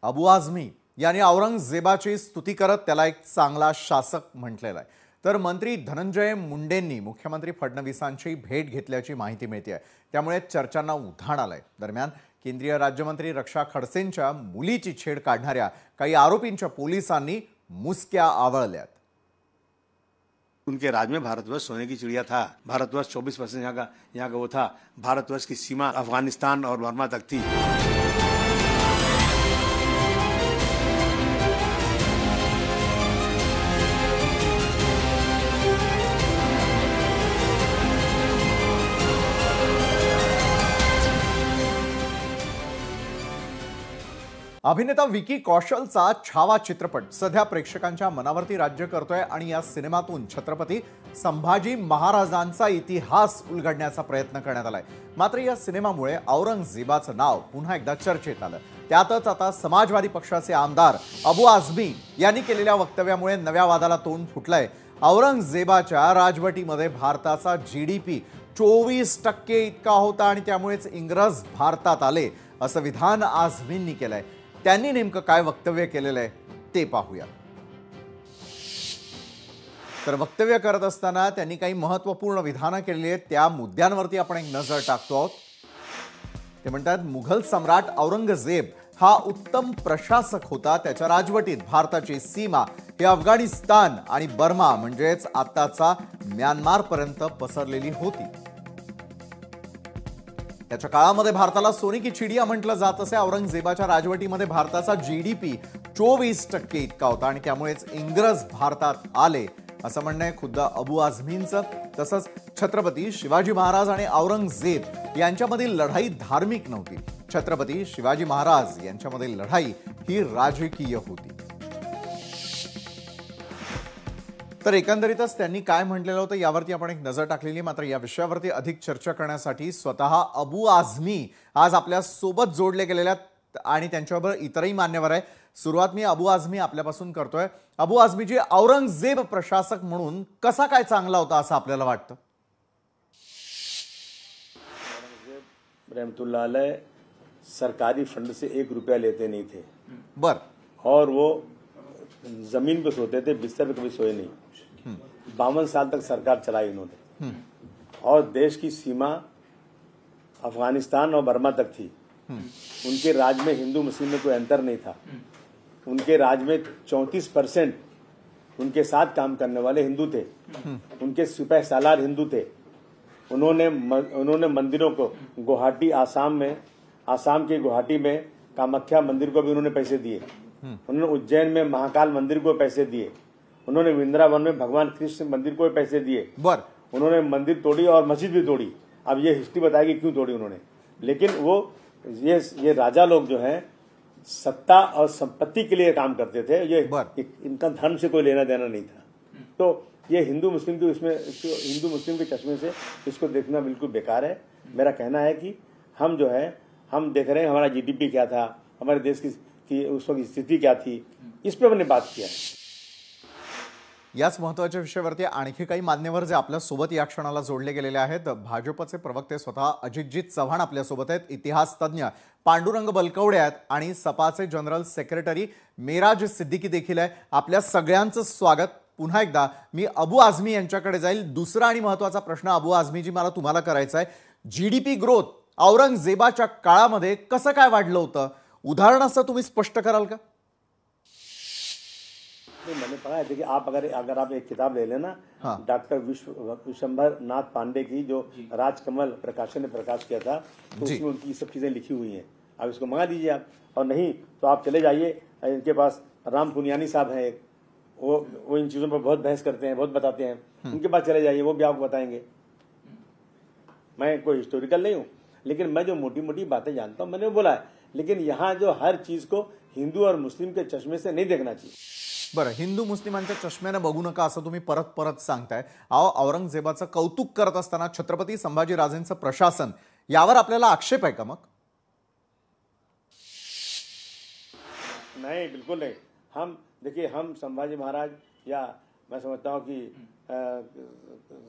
अबू आझमी यांनी औरंगजेबाची स्तुती करत त्याला एक चांगला शासक म्हटलेला आहे। तर मंत्री धनंजय मुंडेंनी मुख्यमंत्री फडणवीसांची भेट घेतल्याची माहिती मिळते आहे, त्यामुळे चर्चांना उधाण आलंय। दरम्यान केंद्रीय राज्यमंत्री रक्षा खडसेंच्या मुलीची छेड काढणाऱ्या काही आरोपींच्या पोलिसांनी मुसक्या आवळल्यात। उनके राज में भारतवर्ष सोने की चिड़िया था। भारतवर्ष 24% यहाँ का वो था। भारतवर्ष की सीमा अफगानिस्तान और बर्मा तक थी। अभिनेता विकी कौशलचा छावा चित्रपट सध्या प्रेक्षकांच्या मनावरती राज्य करतोय आणि या सिनेमातून छत्रपती संभाजी महाराजांचा इतिहास उलगडण्याचा प्रयत्न करण्यात आलाय। मात्र या सिनेमामुळे औरंगजेबाचं नाव पुन्हा एकदा चर्चेत आलं। त्यातच आता समाजवादी पक्षाचे आमदार अबू आझमी यांनी केलेल्या वक्तव्यामुळे नव्या वादाला तोंड फुटलंय। औरंगजेबाच्या राजवटीमध्ये भारताचा जीडीपी 24% इतका होता आणि त्यामुळेच इंग्रज भारतात आले असं विधान आझमींनी केलंय। त्यांनी नेमकं काय वक्तव्य केलेलं आहे ते पाहूया। तर वक्तव्य करत असताना त्यांनी काही महत्त्वपूर्ण विधानं केलेली आहेत, त्या मुद्द्यांवरती आपण एक नजर टाकतो आहोत। ते म्हणतात, मुघल सम्राट औरंगजेब हा उत्तम प्रशासक होता। त्याच्या राजवटीत भारताची सीमा ही अफगाणिस्तान आणि बर्मा म्हणजेच आताचा म्यानमार पर्यंत पसरलेली होती। त्याच्या काळामध्ये भारताला सोने की चिडिया म्हटलं जात असे। औरंगजेबाच्या राजवटीमध्ये भारताचा जीडीपी 24% इतका होता आणि त्यामुळेच इंग्रज भारतात आले असं म्हणणं आहे खुद्द अबू आझमींचं। तसंच छत्रपती शिवाजी महाराज आणि औरंगजेब यांच्यामधील लढाई धार्मिक नव्हती। छत्रपती शिवाजी महाराज यांच्यामधील लढाई ही राजकीय होती। तर एकंदरीतच त्यांनी काय म्हटलेलं होतं यावरती आपण एक नजर टाकलेली। मात्र या विषयावरती अधिक चर्चा करण्यासाठी स्वतः अबू आझमी आज आपल्या सोबत जोडले गेलेले आहेत आणि त्यांच्याबरोबर इतरही मान्यवर आहे। सुरुवात मी अबू आझमी आपल्यापासून करतोय। अबू आझमीजी, औरंगजेब प्रशासक म्हणून कसा काय चांगला होता असं आपल्याला वाटतं? औरंगजेब रहमतुल्लाह अलैह सरकारी फंड से 1 रुपया लेते नहीं थे। बर। और वो जमीन पे सोते थे, बिस्तर पे कभी सोए नहीं। 52 साल तक सरकार चलाई इन्होंने और देश की सीमा अफगानिस्तान और बर्मा तक थी। उनके राज में हिंदू मुस्लिम में कोई अंतर नहीं था। उनके राज में 34% उनके साथ काम करने वाले हिंदू थे। उनके सिपह सालार हिंदू थे। उन्होंने मंदिरों को गुवाहाटी आसाम के गुवाहाटी में कामाख्या मंदिर को भी उन्होंने पैसे दिए। उन्होंने उज्जैन में महाकाल मंदिर को पैसे दिए। उन्होंने वृंदावन में भगवान कृष्ण मंदिर को पैसे दिए। उन्होंने मंदिर तोड़ी और मस्जिद भी तोड़ी। अब ये हिस्ट्री बताएगी क्यों तोड़ी उन्होंने। लेकिन वो ये राजा लोग जो हैं सत्ता और संपत्ति के लिए काम करते थे। ये इनका धर्म से कोई लेना देना नहीं था। तो ये हिंदू मुस्लिम के चश्मे से इसको देखना बिल्कुल बेकार है। मेरा कहना है कि हम जो है हम देख रहे हैं हमारा जीडीपी क्या था, हमारे देश की उस वक्त स्थिति क्या थी, इस पे हमने बात किया। याच महत्त्वाच्या विषयावरती आणखी काही मान्यवर जे आपल्या सोबत या क्षणाला जोडले गेलेले आहेत। भाजपचे प्रवक्ते स्वतः अजितजीत चव्हाण आपल्या सोबत आहेत, इतिहास तज्ञ पांडुरंग बलकवडे आहेत आणि सपाचे जनरल सेक्रेटरी मेराज सिद्दीकी देखील आहे। आपल्या सगळ्यांचं स्वागत। पुन्हा एकदा मी अबू आझमी यांच्याकडे जाईल। दुसरा आणि महत्त्वाचा प्रश्न अबू आझमीजी मला तुम्हाला करायचा आहे, जीडीपी ग्रोथ औरंगजेबाच्या काळामध्ये कसं काय वाढलं होतं, उदाहरणासह तुम्ही स्पष्ट कराल का? मैंने पढ़ा है, देखिए आप अगर आप एक किताब ले लेना, डॉक्टर विश्वंभर नाथ पांडे की जो राजकमल प्रकाशन ने प्रकाश किया था, तो उसमें उनकी सब चीजें लिखी हुई हैं। आप इसको मंगा दीजिए आप, और नहीं तो आप चले जाइए, इनके पास राम पुनियानी साहब हैं एक, वो इन चीजों पर बहुत बहस करते हैं, बहुत बताते हैं। उनके पास चले जाइए, वो भी आपको बताएंगे। मैं कोई हिस्टोरिकल नहीं हूँ, लेकिन मैं जो मोटी मोटी बातें जानता हूँ मैंने बोला है। लेकिन यहाँ जो हर चीज को हिंदू और मुस्लिम के चश्मे से नहीं देखना चाहिए। बरं, हिंदू मुस्लिमांच्या चष्म्याने बघू नका असं तुम्ही परत परत सांगताय। औरंगजेबाचं कौतुक करत असताना छत्रपती संभाजीराजेंचं प्रशासन यावर आपल्याला आक्षेप आहे का? मग नहीं, बिल्कुल नहीं। हम देखिए, हम संभाजी महाराज या मैं समझता हूँ कि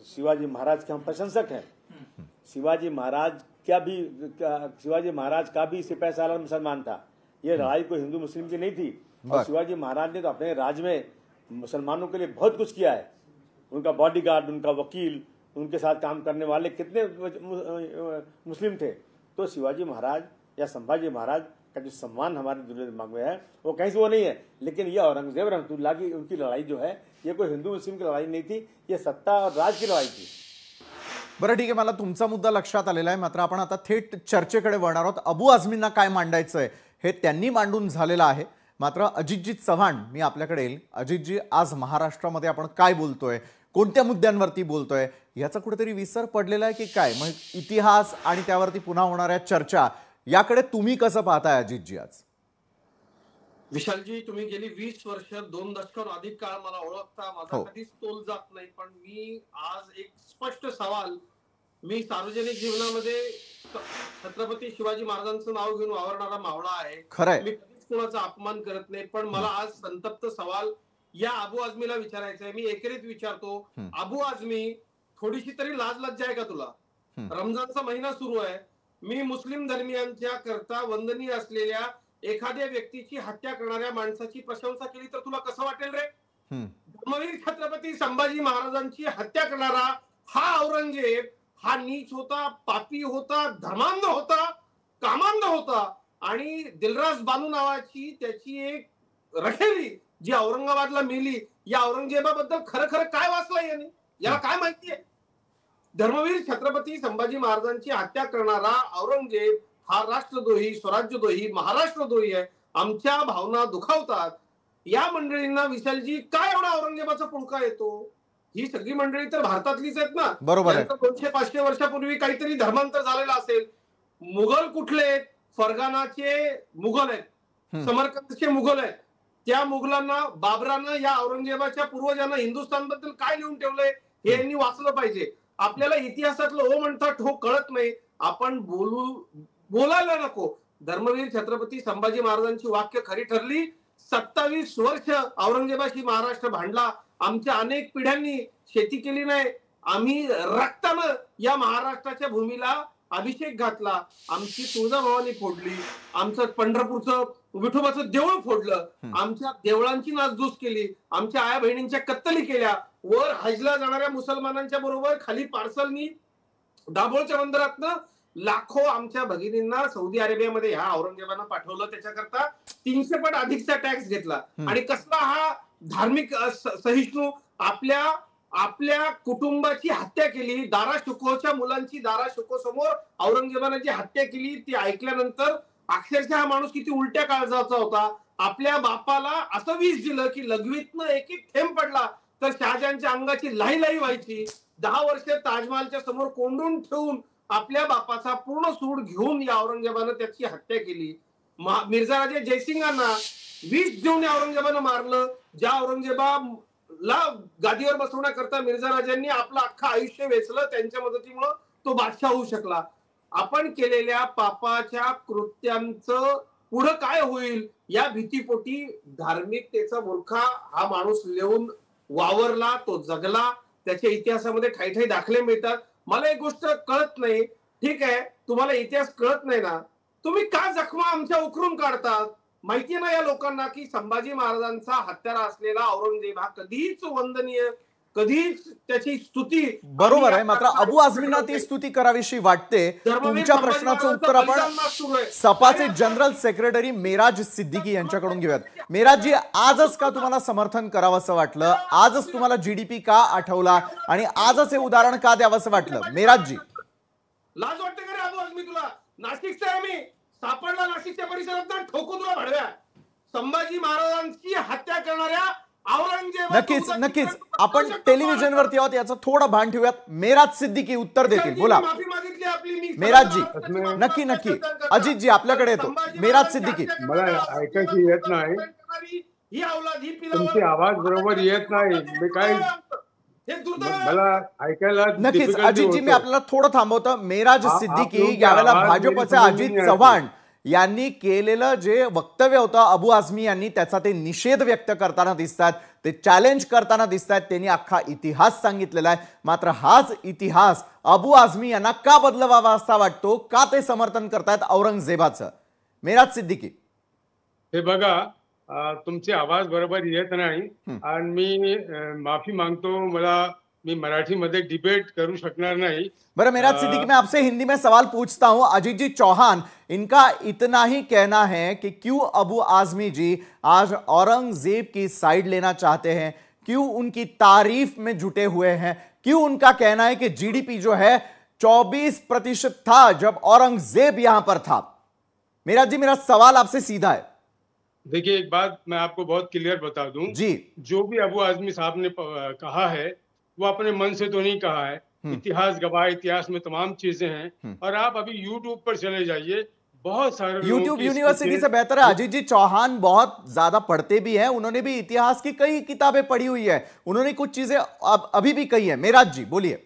शिवाजी महाराज के हम प्रशंसक हैं। शिवाजी महाराज का भी सिपह सालार मुसलमान था, ये लड़ाई कोई हिंदू मुस्लिम की नहीं थी। और शिवाजी महाराज ने तो अपने राज्य में मुसलमानों के लिए बहुत कुछ किया है। उनका बॉडीगार्ड, उनका वकील, उनके साथ काम करने वाले कितने मुस्लिम थे। तो शिवाजी महाराज या संभाजी महाराज का जो सम्मान हमारे दिमाग में है वो कहीं से वो नहीं है। लेकिन ये औरंगजेब रहमतुल्लाह की उनकी लड़ाई जो है ये कोई हिंदू मुस्लिम की लड़ाई नहीं थी, ये सत्ता और राज की लड़ाई थी। बरं ठीक आहे, मला तुमचा मुद्दा लक्षात आलेला आहे। मात्र आपण आता थेट चर्चेकडे वळणार आहोत। अबू आझमींना काय मांडायचं आहे हे त्यांनी मांडून झालेलं आहे। मात्र अजितजी चव्हाण, मी आपल्याकडे येईल। अजितजी, आज महाराष्ट्रामध्ये आपण काय बोलतोय, कोणत्या मुद्द्यांवरती बोलतोय, याचा कुठेतरी विसर पडलेला आहे की काय? मग इतिहास आणि त्यावरती पुन्हा होणाऱ्या चर्चा याकडे तुम्ही कसं पाहताय अजितजी आज? विशालजी, तुम्ही गेली 20 वर्ष 2 दशकांहून अधिक काळ मला ओळखता, माझा कधीच तोल जात नाही। पण मी आज एक स्पष्ट सवाल, मी सार्वजनिक जीवनामध्ये छत्रपती शिवाजी महाराजांचं नाव घेऊन वावरणारा मावळा आहे। खरंय, मी कधीच कोणाचा अपमान करत नाही। पण मला आज संतप्त सवाल या अबू आझमीला विचारायचा आहे। मी एकरीत विचारतो, अबू आझमी, थोडीशी तरी लाज लज्जा आहे का तुला? रमजानचा महिना सुरू आहे, मी मुस्लिम धर्मियांच्या करता वंदनीय असलेल्या एखाद्या व्यक्तीची हत्या करणाऱ्या माणसाची प्रशंसा केली तर तुला कसं वाटेल रे? धर्मवीर छत्रपती संभाजी महाराजांची हत्या करणारा हा औरंगजेब हा नीच होता, पापी होता, धर्मांध होता, कामांध होता। आणि दिलराज बानू नावाची त्याची एक रखेली जी औरंगाबादला मेली, या औरंगजेबाबद्दल खरं खरं काय वाचलंय याने? याला काय माहितीये? धर्मवीर छत्रपती संभाजी महाराजांची हत्या करणारा औरंगजेब हा राष्ट्रद्रोही, स्वराज्यद्रोही, महाराष्ट्रद्रोही आहे। आमच्या भावना दुखावतात या मंडळींना। विशालजी, काय एवढा औरंगजेबाचा पुळका येतो? ही सगळी मंडळी तर भारतातलीच आहेत ना। बरोबर आहे। 200-500 वर्षापूर्वी काहीतरी धर्मांतर झालेलं असेल। मुघल कुठले आहेत? फरगानाचे मुघल आहेत, समरकंदचे मुघल आहेत। त्या मुघलांना, बाबरानं या औरंगजेबाच्या पूर्वजांना हिंदुस्थानबद्दल काय लिहून ठेवलंय हे यांनी वाचलं पाहिजे। आपल्याला इतिहासातलं ओ म्हणता ठोक कळत नाही, आपण बोलायला नको। धर्मवीर छत्रपती संभाजी महाराजांची वाक्य खरी ठरली। 27 वर्ष औरंगजेबाशी महाराष्ट्र भांडला, आमच्या अनेक पिढ्यांनी शेती केली नाही, आम्ही रक्तानं या महाराष्ट्राच्या भूमीला अभिषेक घातला, आमची तुळजाभवानी फोडली, आमचं पंढरपूरचं विठोबाचं देऊळ फोडलं, आमच्या देवळांची नासधूस केली, आमच्या आया बहिणींच्या कत्तली केल्या, वर हजला जाणाऱ्या मुसलमानांच्या बरोबर खाली पार्सलनी दाभोळच्या बंदरातनं लाखो आमच्या भगिनींना सौदी अरेबियामध्ये ह्या औरंगजेबानं पाठवलं। त्याच्याकरता 300 पट अधिकचा टॅक्स घेतला। आणि कसला हा धार्मिक सहिष्णू, आपल्या कुटुंबाची हत्या केली। दारा शुकोच्या मुलांची दारा शुको समोर औरंगजेबाने जी हत्या केली ती ऐकल्यानंतर अक्षरशः हा माणूस किती उलट्या काळजाचा होता। आपल्या बापाला असं विष दिलं की लघवीतनं एक एक थेंब पडला तर शहाजहानच्या अंगाची लाही लाही व्हायची। 10 वर्ष ताजमहालच्या समोर कोंडून ठेवून आपल्या बापाचा पूर्ण सूड घेऊन या औरंगजेबानं त्याची हत्या केली। मिर्झा राजे जयसिंगांना विष देऊन औरंगजेबानं मारलं। ज्या औरंगजेबाला गादीवर बसवण्याकरता मिर्झा राजांनी आपलं अख्खं आयुष्य वेचलं, त्यांच्या मदतीमुळे तो बादशाह होऊ शकला। आपण केलेल्या पापाच्या कृत्यांचं पुढं काय होईल या भीतीपोटी धार्मिकतेचा मूर्खा हा माणूस लिहून वावरला, तो जगला, त्याच्या इतिहासामध्ये ठायठाई दाखले मिळतात। मला एक गोष्ट कळत नाही, ठीक आहे तुम्हाला इतिहास कळत नाही ना, तुम्ही का जखमा आमच्या उकरून काढतात? माहितीये ना या लोकांना की संभाजी महाराजांचा हत्यारा असलेला औरंगजेब हा कधीच वंदनीय, कधीच त्याची स्तुती। बरोबर आहे, मात्र अबू आझमींना ती स्तुती करावीशी वाटते। तुमच्या प्रश्नाचं उत्तर आपण सपाचे जनरल सेक्रेटरी मेराज सिद्दीकी यांच्याकडून घेऊयात। मेराजजी, आजच का तुम्हाला समर्थन करावंसं वाटलं? आजच तुम्हाला जीडीपी का आठवला आणि आजच हे उदाहरण का द्यावंसं वाटलं? मेराजजी, लाज वाटते का रे अबू आझमी तुला? नाशिकचा आहे मी, सापडला नाशिकच्या परिसरात ठोकू तुला भडव्या। संभाजी महाराजांची हत्या करणाऱ्या औरंगजेब, नक्कीच नक्कीच आपण टेलिव्हिजनवरती आहोत, याचं थोडं भान ठेवूयात। मेराज सिद्दीकी उत्तर देतील, बोला। माफी मागितली आपली मी मेराजजी, नक्की नक्की। अजितजी आपल्याकडे येतो। मेराज सिद्दीकी, मला ऐकायची येत नाही, ही औलाद ही तुमची आवाज बरोबर येत नाही, मी काय मला ऐकायला नक्कीच। अजितजी, मी आपल्याला थोडं थांबवतो। मेराज सिद्दीकी यावेळेला भाजपचे अजित चव्हाण यांनी केलेलं जे वक्तव्य होतं अबू आझमी यांनी, त्याचा ते निषेध व्यक्त करताना दिसतात, ते चॅलेंज करताना दिसतात। त्यांनी अख्खा इतिहास सांगितलेला आहे। मात्र हाच इतिहास अबू आझमी यांना का बदलवावा असा वाटतो? का ते समर्थन करतायत औरंगजेबाचं? मेराज सिद्दीकी, हे बघा, तुमचे आवाज बरोबर येत नाही आणि मी माफी मागतो. मी मराठीमध्ये डिबेट करू शकणार नहीं। बरं मेराज सिद्दीकी, मैं आपसे हिंदी में सवाल पूछता हूं। अजीत जी चौहान, इनका इतना ही कहना है कि क्यों अबू आजमी जी आज औरंगजेब की साइड लेना चाहते हैं, क्यों उनकी तारीफ में जुटे हुए हैं, क्यों उनका कहना है कि जीडीपी जो है 24% था जब औरंगजेब यहां पर था। मेराज जी, मेरा सवाल आपसे सीधा है। देखिए, एक बात मैं आपको बहुत क्लियर बता दूं जी, जो भी अबू आजमी साहब ने कहा है वो अपने मन से तो नहीं कहा है। इतिहास गवाह, इतिहास में तमाम चीजें हैं। और आप अभी यूट्यूब पर चले जाइए, बहुत सारे लोगों यूट्यूब की यूनिवर्सिटी से बेहतर है। अजीत जी चौहान बहुत ज्यादा पढ़ते भी हैं, उन्होंने भी इतिहास की कई किताबें पढ़ी हुई है, उन्होंने कुछ चीजें अभी भी कही है। मेराज जी बोलिए।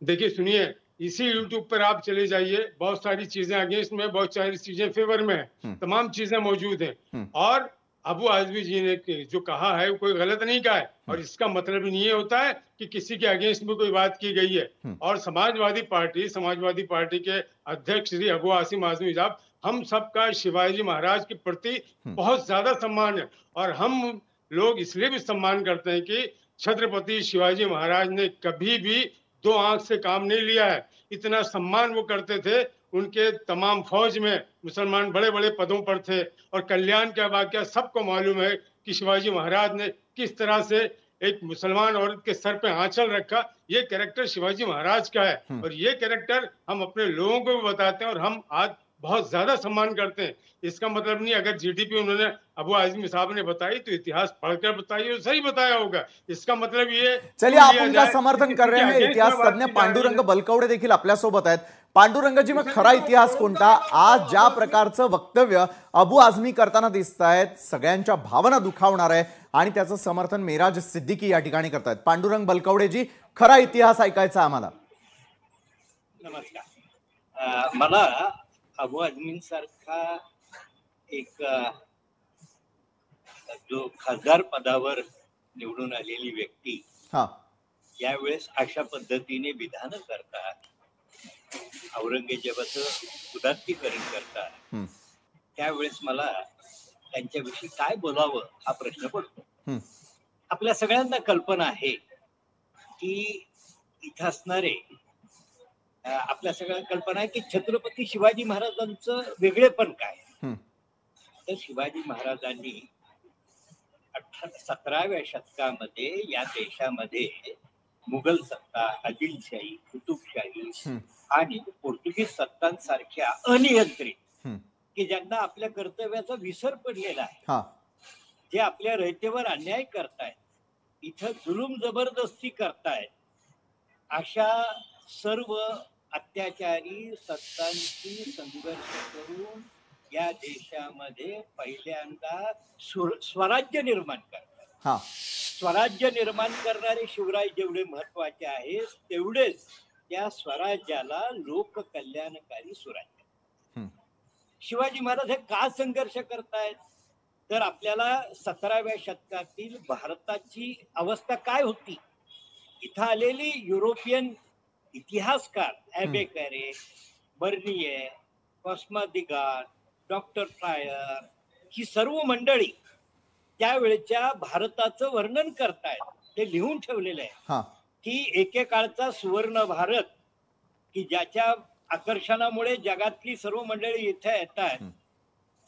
देखिए, सुनिए, इसी यूट्यूब पर आप चले जाइए, बहुत सारी चीजें अगेंस्ट में, बहुत सारी चीजें फेवर में है, तमाम चीजें मौजूद हैं। और अबू आजमी जी ने जो कहा है वो कोई गलत नहीं कहा है। और इसका मतलब नहीं ये होता है कि किसी के अगेंस्ट में कोई बात की गई है। और समाजवादी पार्टी के अध्यक्ष श्री अबू आसिम आजमी साहब, हम सबका शिवाजी महाराज के प्रति बहुत ज्यादा सम्मान है। और हम लोग इसलिए भी सम्मान करते हैं कि छत्रपति शिवाजी महाराज ने कभी भी दो आंख से काम नहीं लिया है। इतना सम्मान वो करते थे। उनके तमाम फौज में मुसलमान बड़े बड़े पदों पर थे। और कल्याण का वाकया सबको मालूम है कि शिवाजी महाराज ने किस तरह से एक मुसलमान औरत के सर पे आंचल रखा। ये कैरेक्टर शिवाजी महाराज का है। और ये कैरेक्टर हम अपने लोगों को भी बताते हैं और हम आज बहुत ज्यादा सम्मान करते हैं। इसका मतलब नहीं, अगर जीडीपी उन्होंने अबू आजमी साहब ने बताई तो इतिहास पढ़कर बताइए, सही बताया होगा। इसका मतलब ये चलिए, आप उनका समर्थन कर रहे हैं। इतिहास तज्ञ पांडुरंग बलकवडे देखील आपल्यासोबत आहेत। पांडुरंगजी, मग खरा इतिहास कोणता? आज ज्या प्रकारचं वक्तव्य अबू आझमी करताना दिसत आहेत, सगळ्यांच्या भावना दुखावणार आहे आणि त्याचं समर्थन मेराज सिद्दीकी या ठिकाणी करतायत। पांडुरंग बलकवडेजी, खरा इतिहास ऐकायचा आम्हाला। नमस्कार। मला अबू आझमींसारखा एक जो खासदार पदावर निवडून आलेली व्यक्ती यावेळेस अशा पद्धतीने विधान करतात, औरंगजेबाचं उदात्तीकरण करतात, त्यावेळेस मला त्यांच्याविषयी काय बोलावं हा प्रश्न पडतो। आपल्या सगळ्यांना कल्पना आहे की इथं असणारे, आपल्या सगळ्यांना कल्पना आहे की छत्रपती शिवाजी महाराजांचं वेगळेपण काय। तर शिवाजी महाराजांनी 17व्या शतकामध्ये या देशामध्ये मुघल सत्ता, आदिलशाही, कुतुबशाही आणि पोर्तुगीज सत्तांसारख्या अनियंत्रित, की ज्यांना आपल्या कर्तव्याचा विसर पडलेला आहे, जे आपल्या रयतेवर अन्याय करतायत, इथं जुलूम जबरदस्ती करतायत, अशा सर्व अत्याचारी सत्तांशी संघर्ष करून या देशामध्ये पहिल्यांदा स्वराज्य निर्माण करतात। स्वराज्य निर्माण करणारे शिवराय जेवढे महत्वाचे आहेत, तेवढेच त्या स्वराज्याला लोक कल्याणकारी स्वराज्य। शिवाजी महाराज हे का संघर्ष करतायत? तर आपल्याला 17व्या शतकातील भारताची अवस्था काय होती, इथं आलेली युरोपियन इतिहासकार ॲबेकरे, बर्निये, कॉस्मा दिगार, डॉक्टर फ्रायर, ही सर्व मंडळी त्यावेळेच्या भारताचं वर्णन करतायत। ते लिहून ठेवलेलं आहे की एकेकाळचा सुवर्ण भारत, की ज्याच्या आकर्षणामुळे जगातली सर्व मंडळी इथे येतात,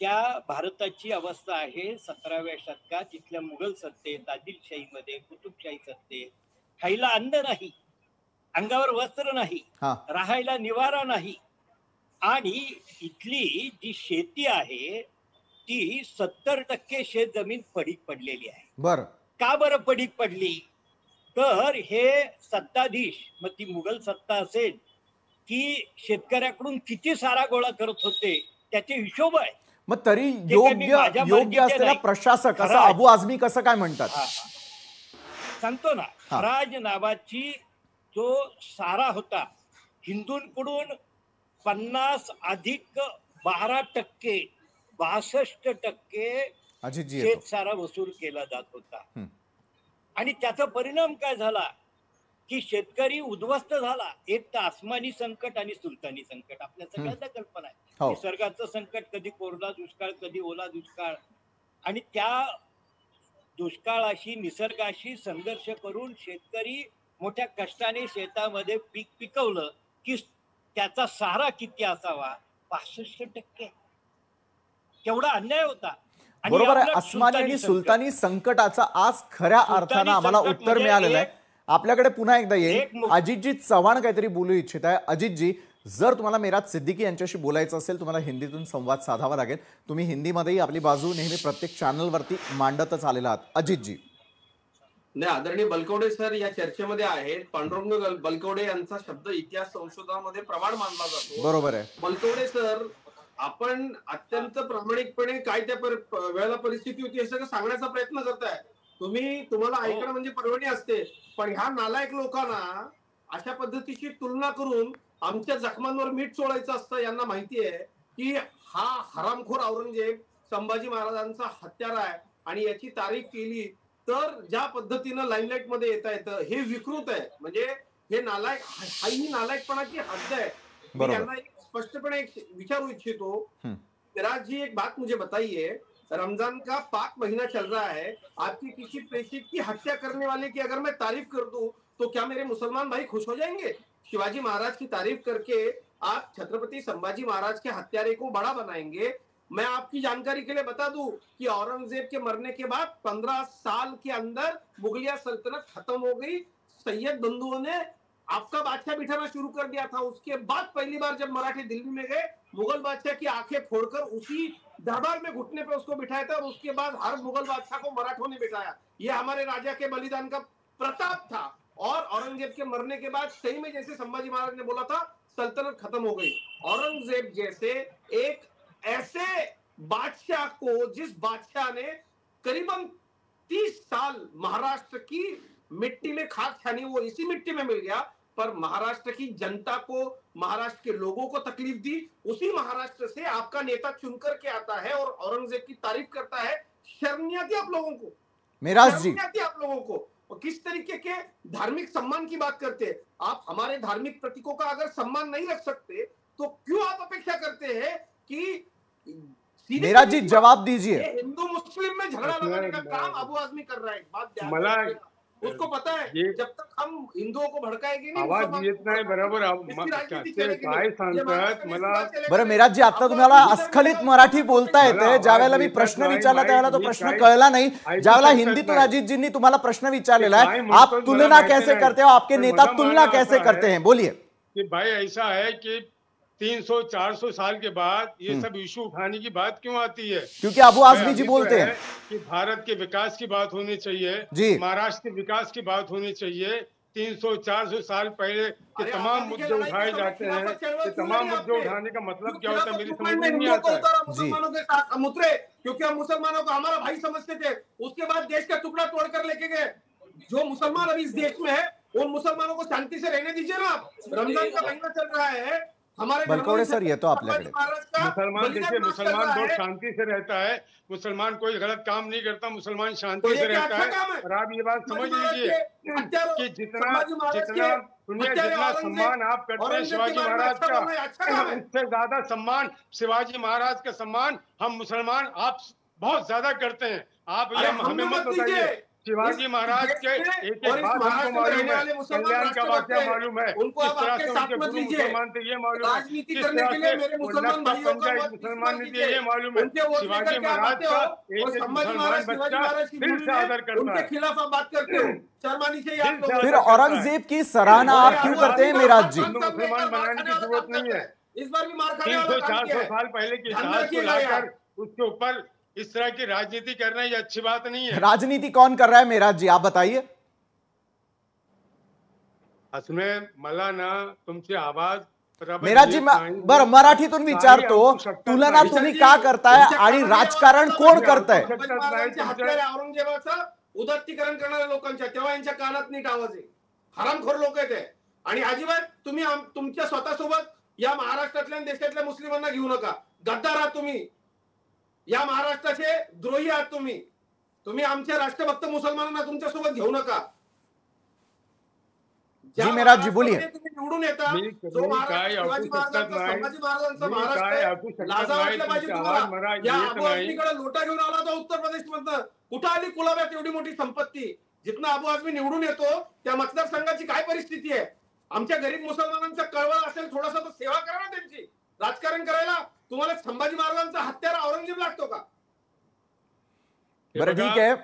त्या भारताची अवस्था आहे 17व्या शतकात। इथल्या मुघल सत्तेत, आदिलशाहीमध्ये, कुतुबशाही सत्तेत खायला अन्न नाही, अंगावर वस्त्र नाही, राहायला निवारा नाही, आणि इथली जी शेती आहे ती 70% शेत जमीन पडीक पडलेली आहे। बरं, का बरं पडीक पडली? तर हे सत्ताधीश, मग ती मुघल सत्ता असेल, की शेतकऱ्याकडून किती सारा गोळा करत होते त्याचे हिशोब आहे। मग तरी योग्य असलेला प्रशासक असं अबू आझमी कसं काय म्हणतात? सांगतो ना, खराज नावाची जो सारा होता, हिंदूंकडून 50 अधिक 12% 62% शेत सारा वसूल केला जात होता। आणि त्याचा परिणाम काय झाला की शेतकरी उद्ध्वस्त झाला। एक तर आसमानी संकट आणि सुलतानी संकट, आपल्या सगळ्यांना कल्पना आहे। निसर्गाचं संकट, कधी कोरडा दुष्काळ, कधी ओला दुष्काळ, आणि त्या दुष्काळाशी निसर्गाशी संघर्ष करून शेतकरी मोठ्या कष्टाने शेतामध्ये पीक पिकवलं की त्याचा सारा किती असावा? 65%. केवढा अन्याय होता. आणि बरोबर आहे. याउलट अस्मानी आणि संकट. सुलतानी संकटाचा आज खऱ्या अर्थानं आम्हाला संकट उत्तर म्हणजे मिळालेलं आहे. आपल्याकडे पुन्हा एकदा येईल. एक अजितजी चव्हाण काहीतरी बोलू इच्छित आहे. अजितजी, जर तुम्हाला मेराज सिद्दीकी यांच्याशी बोलायचं असेल, तुम्हाला हिंदीतून संवाद साधावा लागेल. तुम्ही हिंदीमध्येही आपली बाजू नेहमी प्रत्येक चॅनलवरती मांडतच आलेला आहात. अजितजी. नाही, आदरणीय बलकवडे सर या चर्चेमध्ये आहेत. पांडुरंग बलकवडे यांचा शब्द इतिहास संशोधनामध्ये प्रमाण मानला जातो. बरोबर आहे. बलकवडे सर, आपण अत्यंत प्रामाणिकपणे काय त्या वेळेला परिस्थिती होती हे सगळं सांगण्याचा प्रयत्न करताय. तुम्हाला ऐकणं म्हणजे परवणी असते, पण ह्या नालायक लोकांना अशा पद्धतीची तुलना करून आमच्या जखमांवर मीठ चोळायचं असतं. यांना माहिती आहे की हा हरामखोर औरंगजेब संभाजी महाराजांचा हत्यारा आहे आणि याची तारीफ केली तर ज्या पद्धतीनं लाईमलाईट मध्ये येता येतं हे विकृत आहे. म्हणजे हे नालायक, ही नालायकपणाची हद्द आहे. मी यांना स्पष्टपणे विचारू इच्छितो, मिराज जी एक बात मुझे बताइए, रमजान का पाक महीना चल रहा है, आपकी किसी प्रेषित की हत्या करने वाले की अगर मैं तारीफ कर दूं तो क्या मेरे मुसलमान भाई खुश हो जाएंगे? शिवाजी महाराज की तारीफ करके आप छत्रपति संभाजी महाराज के हत्यारे को बड़ा बनाएंगे? मैं आपकी जानकारी के लिए बता दूं कि औरंगजेब के मरने के बाद 15 साल के अंदर मुगलिया सल्तनत खत्म हो गई. सैयद बंधुओं ने आपका बादशाह बिठाना शुरू कर दिया था. उसके बाद पहली बार जब मराठी दिल्ली में गए, मुगल बादशाह की आंखें फोड़कर उसी दरबार में घुटने पे उसको बिठाया था और उसके बाद हर मुगल बादशाह को मराठों ने बिठाया. ये हमारे राजा के बलिदान का प्रताप था. और औरंगजेब के मरने के बाद सही में जैसे संभाजी महाराज ने बोला था, सल्तनत खत्म हो गई. औरंगजेब जैसे एक ऐसे बादशाह को, जिस बादशाह ने करीबन 30 साल महाराष्ट्र की मिट्टी में खाक छानी, वो इसी मिट्टी में मिल गया, पर महाराष्ट्र की जनता को, महाराष्ट्र के लोगों को तकलीफ दी. उसी महाराष्ट्र से आपका नेता चुनकर के आता है और औरंगजेब की तारीफ करता है. शर्म नहीं आती आप लोगों को? मिराज जी, आती आप लोगों को? और किस तरीके के धार्मिक सम्मान की बात करते हैं आप? हमारे धार्मिक प्रतीकों का अगर सम्मान नहीं रख सकते तो क्यों आप अपेक्षा करते हैं कि मिराज जी जवाब दीजिए. हिंदू मुस्लिम में झगड़ा लगाने का काम अबू आजमी कर रहा है. बात ध्यान मला रखिएगा. उसको पता है जब तक हम हिंदुओं को भडकाएंगे नाही, आवाज येत नाही बरोबर. ते काय सांगतात मला. बरं मिराज जी, आता तुम्हाला अस्खलित मराठी बोलता येते. ज्यावेळेला मी प्रश्न विचारला त्यावेळेला तो प्रश्न कळला नाही. ज्यावेळेला हिंदीतून अजितजींनी तुम्हाला प्रश्न विचारलेला है, आप तुलना कैसे करते हो, आपके नेता तुलना कैसे करते हैं, बोलिए. कि भाई ऐसा है कि 300-400 साल के बाद ये सब इशू उठाने की बात क्यों आती है? क्योंकि अबू आजमी जी बोलते हैं कि भारत के विकास की बात होनी चाहिए जी, महाराष्ट्र के विकास की बात होनी चाहिए. 300-400 साल पहले के तमाम मुद्दे उठाए जाते हैं. कि तमाम मुद्दे उठाने का मतलब क्या होता है मेरी समझ में नहीं आता है. मुसलमानों के साथ हम उतरे क्योंकि हम मुसलमानों को हमारा भाई समझते थे. उसके बाद देश का टुकड़ा तोड़कर लेके गए. जो मुसलमान अभी इस देश में है उन मुसलमानों को शांति से रहने दीजिए ना. रमजान का महीना चल रहा है. हमारे बलकवडे सर ये तो आपल्याकडे. मुसलमान देखिए, मुसलमान बहुत शांति से रहता है. मुसलमान कोई गलत काम नहीं करता. मुसलमान शांति से रहता है. और आप ये बात समझ लीजिए कि जितना सुनिए, जितना सम्मान आप करते हैं शिवाजी महाराज का, उससे ज्यादा सम्मान शिवाजी महाराज का सम्मान हम मुसलमान आप बहुत ज्यादा करते हैं. आप ये हमें मत बताइए. शिवाजी महाराज के एक बात हमको मालूम है. कल्याण का वाक्य मालूम है. किस तरह से उनके गुरु मुसलमान थे ये मालूम है. किस तरह से मुसलमान ने दिए ये मालूम है. शिवाजी महाराज का एक मुसलमान बच्चा दिल से आदर करता है. खिलाफ आप बात करते हो. शर्मानी चाहिए. फिर औरंगजेब की सराहना आप क्यों करते हैं मिराज जी? मुसलमान बनाने की जरूरत नहीं है. इस बार भी मार 300-400 साल पहले के इतिहास को लाकर उसके ऊपर इस तरह की राजनीति करना ये अच्छी बात नहीं है. राजनीति कौन कर रहा है मिराज जी, आप बताइए. असमें मला ना तुमची आवाज मिराज जी, बरं मराठीतून विचारतो, तुलना तुम्ही का करताय आणि राजकारण कोण करताय? औरंगजेबाचं उदात्तीकरण करणाऱ्या लोकांच्या, तेव्हा यांच्या कानात नीट आवाज आहे. हरामखोर लोक आहेत ते. आणि अजिबात तुम्ही तुमच्या स्वतःसोबत या महाराष्ट्रातल्या देशातल्या मुस्लिमांना घेऊ नका. गद्दार आहात तुम्ही. या महाराष्ट्राचे द्रोही आहात तुम्ही. तुम्ही आमच्या राष्ट्रभक्त मुसलमानांना तुमच्या सोबत घेऊ नका. ज्या मेराज जी बोलिए. महाराष्ट्रामध्ये तुम्ही निवडून येता, मी जो महाराष्ट्र काय ऐकू शिवाजी शकत महाराजांचा, नाही. संभाजी महाराजांचा मी महाराष्ट्र काय आहे. ऐकू शकत लाजा नाही. वाटल्या पाहिजे तुमचा आवाज तुम्हाला. मला या येत अबू नाही. आझमीकडे लोटा घेऊन आला होता उत्तर प्रदेश मधनं. कुठं आली कुलाब्यात एवढी मोठी संपत्ती? जिथनं अबू आझमी निवडून येतो त्या मतदारसंघाची काय परिस्थिती आहे? आमच्या गरीब मुसलमानांचा कळवळ असेल थोडासा तर सेवा करा ना त्यांची. राजकारण करायला तुम्हाला संभाजी महाराजांचा हत्यार औरंगजेब लागतो का? बरं ठीक आहे,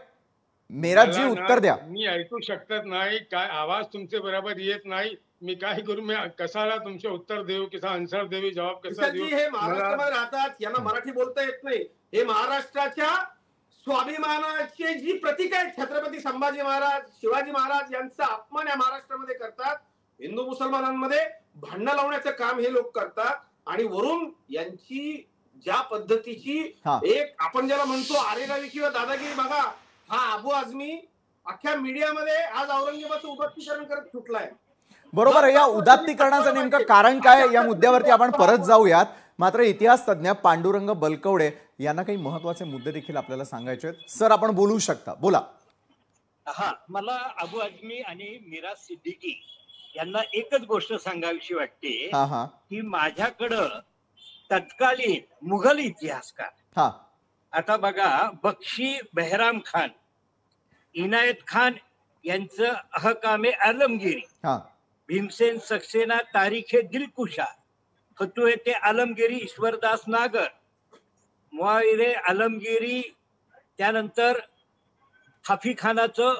मेराज जी उत्तर द्या. मी ऐकू शकत नाही, काय आवाज तुमचे बरोबर येत नाही. मी काय करू? मी कसाला तुमचे उत्तर देऊ, कसा आन्सर देऊ, जवाब कसा देऊ? हे महाराष्ट्रामध्ये राहतात, यांना मराठी बोलता येत नाही. हे महाराष्ट्राच्या स्वाभिमानाचे जी प्रतीक आहेत, छत्रपती संभाजी महाराज, शिवाजी महाराज यांचा अपमान या महाराष्ट्रामध्ये करतात. हिंदू मुसलमानांमध्ये भांडण लावण्याचं काम हे लोक करतात. आणि वरून यांची ज्या पद्धतीची एक आपण ज्याला म्हणतो आरेरावी किंवा दादागिरी बघा, हा अबू आझमी अख्ख्या मीडियामध्ये आज औरंगजेबाचं उदात्तीकरण करत सुटलाय. बरोबर आहे. या उदात्तीकरणाचं नेमकं कारण काय या मुद्द्यावरती आपण परत जाऊयात. मात्र इतिहास तज्ञ पांडुरंग बलकवडे यांना काही महत्वाचे मुद्दे देखील आपल्याला सांगायचे आहेत. सर, आपण बोलू शकता, बोला. हा, मला अबू आझमी आणि मिराज सिद्दीकी यांना एकच गोष्ट सांगावीशी वाटते की माझ्याकडं तत्कालीन मुघल इतिहासकार, आता बघा, बक्षी बेहराम खान, इनायत खान यांचं अहकामे आलमगिरी, भीमसेन सक्सेना तारीखे दिलकुशा, फतुहे ते आलमगिरी ईश्वरदास नागर, मुआविरे आलमगिरी, त्यानंतर हाफी खानाचं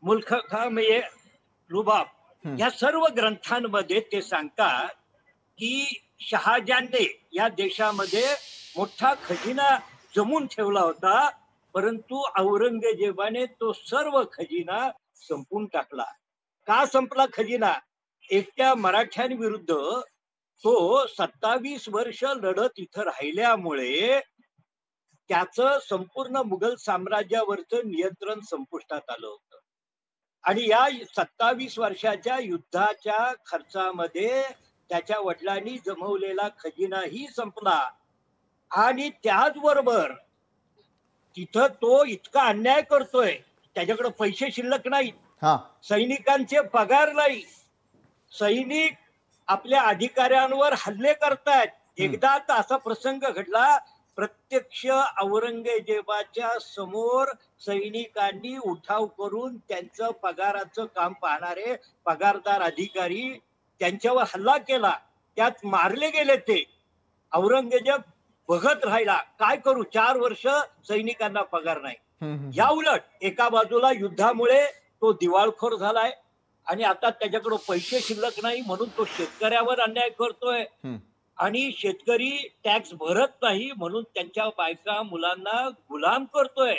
मुल्क खामे रुबाब, या सर्व ग्रंथांमध्ये ते सांगतात की शहाजहानने या देशामध्ये मोठा खजिना जमून ठेवला होता, परंतु औरंगजेबाने तो सर्व खजिना संपून टाकला. का संपला खजिना? एकट्या मराठ्यांविरुद्ध तो 27 वर्ष लढत इथं राहिल्यामुळे त्याचं संपूर्ण मुघल साम्राज्यावरचं नियंत्रण संपुष्टात आलं होतं. आणि या 27 वर्षाच्या युद्धाच्या खर्चामध्ये त्याच्या वडिलांनी जमवलेला खजिनाही संपला. आणि त्याचबरोबर तिथं तो इतका अन्याय करतोय, त्याच्याकडे पैसे शिल्लक नाहीत, सैनिकांचे पगार नाही, सैनिक आपल्या अधिकाऱ्यांवर हल्ले करतायत. एकदा तर असा प्रसंग घडला, प्रत्यक्ष औरंगजेबाच्या समोर सैनिकांनी उठाव करून त्यांचं पगाराचं काम पाहणारे पगारदार अधिकारी त्यांच्यावर हल्ला केला, त्यात मारले गेले ते. औरंगजेब बघत राहिला, काय करू, 4 वर्ष सैनिकांना पगार नाही. या उलट एका बाजूला युद्धामुळे तो दिवाळखोर झालाय आणि आता त्याच्याकडे पैसे शिल्लक नाही, म्हणून तो शेतकऱ्यावर अन्याय करतोय. आणि शेतकरी टॅक्स भरत नाही, म्हणून त्यांच्या बायका मुलांना गुलाम करतोय,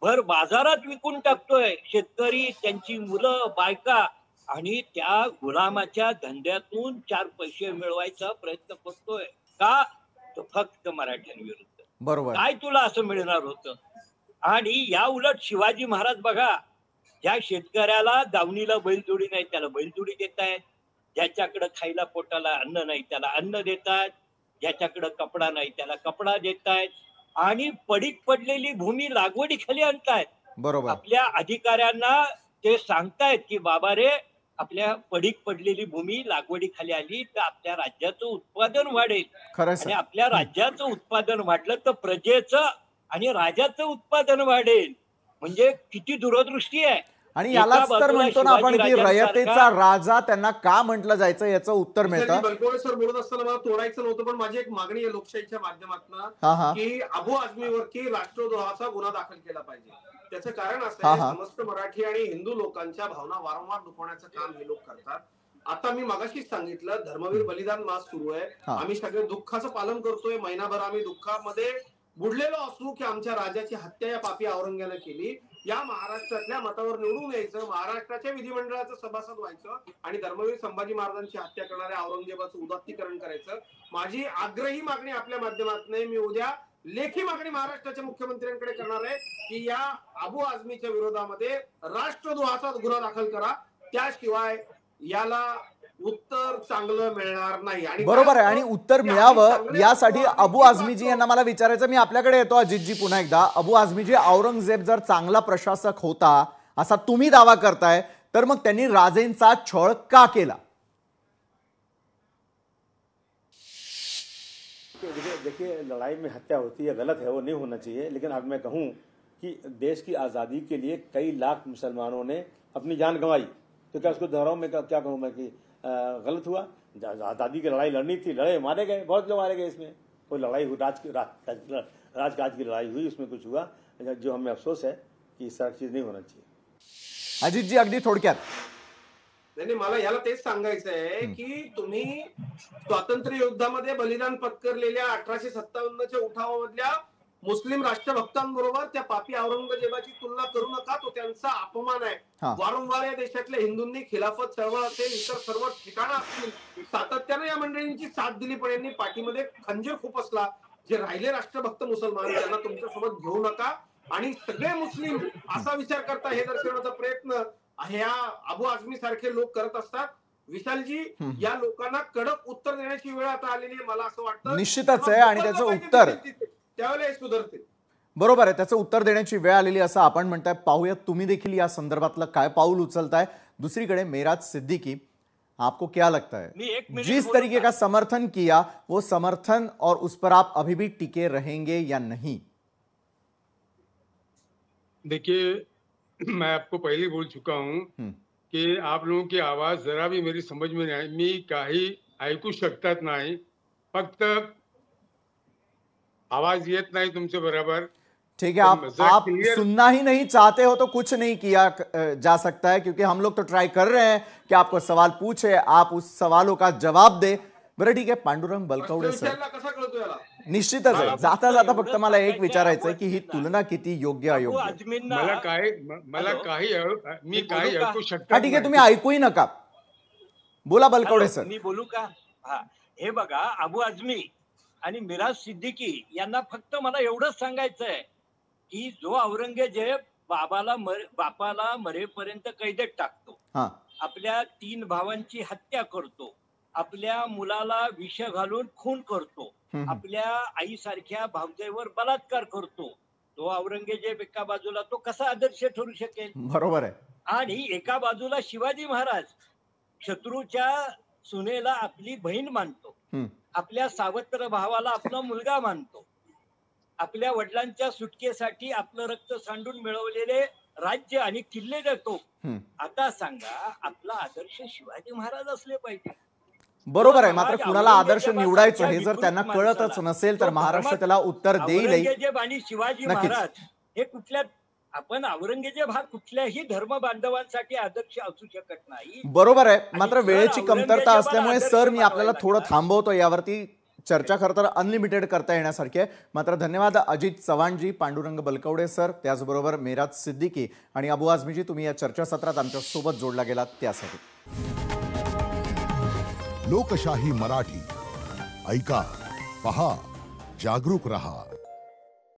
भर बाजारात विकून टाकतोय शेतकरी, त्यांची मुलं बायका, आणि त्या गुलामाच्या धंद्यातून 4 पैसे मिळवायचा प्रयत्न करतोय. का? तो फक्त मराठ्यांविरुद्ध. बरोबर. काय तुला असं मिळणार होतं? आणि या उलट शिवाजी महाराज बघा, ज्या शेतकऱ्याला दावणीला बैलजोडी नाही त्याला बैलजोडी देतायत, ज्याच्याकडे खायला पोटाला अन्न नाही त्याला अन्न देतात, ज्याच्याकडे कपडा नाही त्याला कपडा देतायत, आणि पडीक पडलेली भूमी लागवडीखाली आणतायत. बरोबर. आपल्या अधिकाऱ्यांना ते सांगतायत की बाबा रे, आपल्या पडीक पडलेली भूमी लागवडीखाली आली तर आपल्या राज्याचं उत्पादन वाढेल. आणि आपल्या राज्याचं उत्पादन वाढलं तर प्रजेचं आणि राजाचं उत्पादन वाढेल. म्हणजे किती दूरदृष्टी आहे. आणि यालाच तर म्हणतो ना आपण की रयतेचा राजा त्यांना का म्हटलं जायचं, याचं उत्तर मिळतं. बलकवडे सर बोलत असताना मला तोडायचं नव्हतं, पण माझी एक मागणी आहे लोकशाहीच्या माध्यमातून की अबू आझमीवर की राष्ट्रद्रोहाचा गुन्हा दाखल केला पाहिजे. त्याचं कारण असं आहे, समस्त मराठी आणि हिंदू लोकांच्या भावना वारंवार दुखवण्याचं काम हे लोक करतात. आता मी मगाशीच सांगितलं, धर्मवीर बलिदान मास सुरू आहे, आम्ही सगळे दुःखाचं पालन करतोय. महिनाभर आम्ही दुःखामध्ये बुडलेलो असू की आमच्या राजाची हत्या या पापी औरंग्यानं केली. या महाराष्ट्रातल्या मतावर निवडून यायचं, महाराष्ट्राच्या विधिमंडळाचं सभासद व्हायचं आणि धर्मवीर संभाजी महाराजांची हत्या करणाऱ्या औरंगजेबाचं उदात्तीकरण करायचं. माझी आग्रही मागणी आपल्या माध्यमातून मी उद्या लेखी मागणी महाराष्ट्राच्या मुख्यमंत्र्यांकडे करणार आहे की या अबू आझमीच्या विरोधामध्ये राष्ट्रद्रोहाचा गुन्हा दाखल करा, त्याशिवाय याला उत्तर चांगलं मिळणार नाही. आणि बरोबर आहे. आणि उत्तर मिळावं यासाठी अबू आझमीजी यांना मला विचारायचं, मी आपल्याकडे येतो अजितजी पुन्हा एकदा. अबू आझमीजी, औरंगजेब जर चांगला प्रशासक होता असा तुम्ही दावा करताय, तर मग त्यांनी राजेंचा छळ का केला? देखिए लड़ाई में हत्या होती है, गलत है, वो नहीं होना चाहिए। लेकिन अब मैं कहूँ कि देश की आज़ादी के लिए कई लाख मुसलमानों ने अपनी जान गंवाई, तो क्या उसको दोहराऊं मैं? क्या कहूँ मैं कि गलत हुआ? आज़ादी की लड़ाई लड़नी थी, लड़े, मारे गए, बहुत लोग मारे गए। इसमें कोई लड़ाई हुई, राजकाज की लड़ाई हुई, उसमें कुछ हुआ। जो हमें अफसोस है कि इस तरह की चीज़ नहीं होना चाहिए। अजित जी, अगदी थोडक्यात. नाही मला याला तेच सांगायचं आहे की तुम्ही स्वातंत्र्य युद्धामध्ये बलिदान पत्करलेल्या 1857च्या उठावामधल्या मुस्लिम राष्ट्रभक्तांबरोबर त्या पापी औरंगजेबाची तुलना करू नका. तो त्यांचा अपमान आहे. वारंवार या देशातल्या हिंदूंनी खिलाफत चळवळ असेल, इतर सर्व ठिकाणं असतील, सातत्याने या मंडळींची साथ दिली, पण यांनी पाठीमध्ये खंजीर खुपसला. जे राहिले राष्ट्रभक्त मुसलमान त्यांना तुमच्यासोबत घेऊ नका आणि सगळे मुस्लिम असा विचार करता हे दर्शवण्याचा प्रयत्न ह्या अबू आझमी सारखे लोक करत असतात. विशालजी, या लोकांना कडक उत्तर देण्याची वेळ आता आलेली आहे. मला असं वाटतं निश्चितच आहे आणि त्याचं उत्तर त्यावेळेला सुधारते. बरोबर आहे, त्याचं उत्तर देण्याची वेळ आलेली असं आपण म्हणताय. पाहूयात तुम्ही देखील या संदर्भातलं काय पाऊल उचलताय. दूसरीकडे मेराज सिद्दीकी, आपको क्या लगता है, जिस तरीके का समर्थन किया वो समर्थन और उस पर आप अभी भी टिके रहेंगे या नहीं? देखिए, मैं आपको पहले ही बोल चुका हूं की आप लोगों की आवाज जरा भी मेरी समझ में नाही. मी काही ऐकू शकतात नाही, फक्त आवाज येत नाही तुमचे बराबर. ठीक है, आप सुनना ही नहीं चाहते हो तो कुछ नहीं किया जा सकता है, क्योंकि हम लोग तो ट्राई कर रहे हैं कि आपको सवाल पूछे, आप उस सवालों का जवाब दे. बरं ठीक आहे, पांडुरंग बलकवडे सर, निश्चितच आहे. जाता जाता फक्त मला एक विचारायचं आहे की ही तुलना किती योग्य अयोग्य. मला काही मी काही ऐकू शकतो. हा ठीक आहे, तुम्ही ऐकूही नका. बोला बलकवडे सर. मी बोलू का? हा, हे बघा, अबू आझमी आणि मिराज सिद्दीकी यांना फक्त मला एवढंच सांगायचं आहे की जो औरंगजेब बापाला मरेपर्यंत कैदेत टाकतो, आपल्या 3 भावांची हत्या करतो, आपल्या मुलाला विष घालून खून करतो, आपल्या आईसारख्या भावजेवर बलात्कार करतो, तो औरंगजेब एका बाजूला तो कसा आदर्श ठरू शकेल? बरोबर आहे. आणि एका बाजूला शिवाजी महाराज शत्रूच्या सुनेला आपली बहीण मानतो, आपल्या सावत्र भावाला आपला मुलगा मानतो, आपल्या वडिलांच्या सुटकेसाठी आपलं रक्त सांडून मिळवलेले राज्य आणि किल्ले देतो. आता सांगा, आपला आदर्श शिवाजी महाराज असले पाहिजे. बरोबर आहे, मात्र कुणाला आदर्श निवडायचं हे जर त्यांना कळतच नसेल तर महाराष्ट्र त्याला उत्तर देईल. औरंगजेब आणि शिवाजी महाराज हे कुठल्या, आपण औरंगजेब हा कुठल्याही धर्म बांधवांसाठी आदर्श असू शकत नाही. बरोबर आहे, मात्र वेळेची कमतरता असल्यामुळे सर मी आपल्याला थोडं थांबवतो. यावरती चर्चा खरं तर अनलिमिटेड करता येण्यासारखी आहे. मात्र धन्यवाद अजित चव्हाणजी, पांडुरंग बलकवडे सर, त्याचबरोबर मेराज सिद्दीकी आणि अबू आझमीजी, तुम्ही या चर्चासत्रात आमच्या सोबत जोडला गेलात त्यासाठी. लोकशाही मराठी, ऐका, पहा, जागरूक रहा.